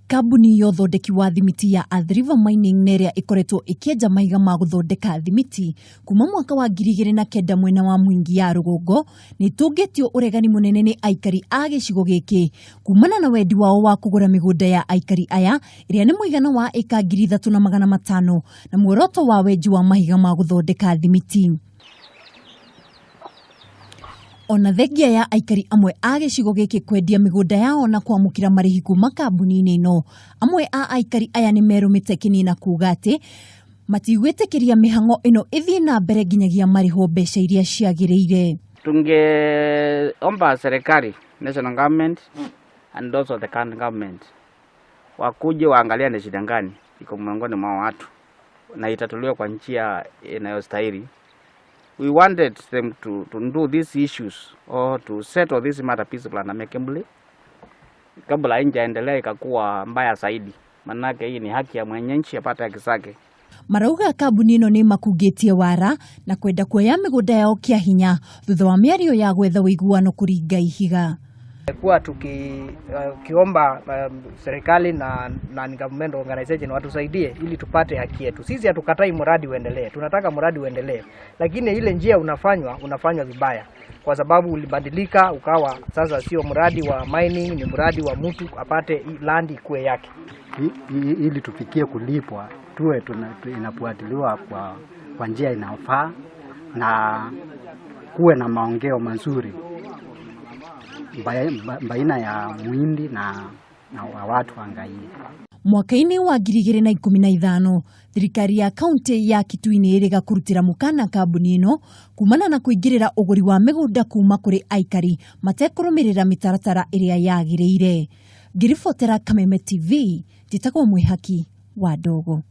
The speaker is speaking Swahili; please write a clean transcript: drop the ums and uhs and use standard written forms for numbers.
Kambuni ya uthondeki wa thimiti ya Athi River Mining neria ikoretwo ikienja maiga ma guthondeka thimiti kuma mwaka wa 2009 mwena wa Mwingi ya Rugongo ni tungitio uregani munene ni aikari a gicigo giki kumana na wendi wao wa kugura migunda ya aikari aya iria ni muigana wa eka 3,500 na muoroto wa wenji wa maiga ma guthondeka thimiti. Ona thengia ya aikari amwe a gicigo giki kwendia migunda yao na kwamukira marihi kuma kambuni-ini ino, amwe a aikari aya ni merumite kinina kuga ati matigwitikiria mihango ino ithie na mbere nginyagia mariho mbeca iria ciagiriire. Tungeomba serikali, national government and also the county government wakuje waangalia ni shida gani iko miongoni mwa watu na itatuliwe kwa njia inayostahili. We wanted them to do these issues or to settle this matter peacefully and amicably kabla nje endelee ikakuwa mbaya zaidi, manake hii ni haki ya mwenyenchi apate haki zake. Marauga kambuni ino ni makugetie wara na kwenda kuoya migunda yao kia hinya thutha wa miario ya gwetha uiguano kuringa ihiga. Kwa tukiomba serikali na government organization watusaidie ili tupate haki yetu. Sisi hatukatai mradi uendelee, tunataka mradi uendelee, lakini ile njia unafanywa vibaya kwa sababu ulibadilika ukawa sasa sio mradi wa mining, ni mradi wa mtu apate land ikuwe yake. Ili tufikie kulipwa tuwe inafuatiliwa kwa njia inayofaa na kuwe na maongeo mazuri baina ya Muhindi na watu wa Ngai. Mwaka-ini wa 2015 thirikari ya kaunti ya Kitui ni iriga kurutira mukana kambuni ino kumana na kuingirira uguri wa migunda kuma kuri aikari matekurumirira mitaratara iria yagiriire. Ngiribotera Kameme TV, njitagwo Mwihaki wa Ndogo.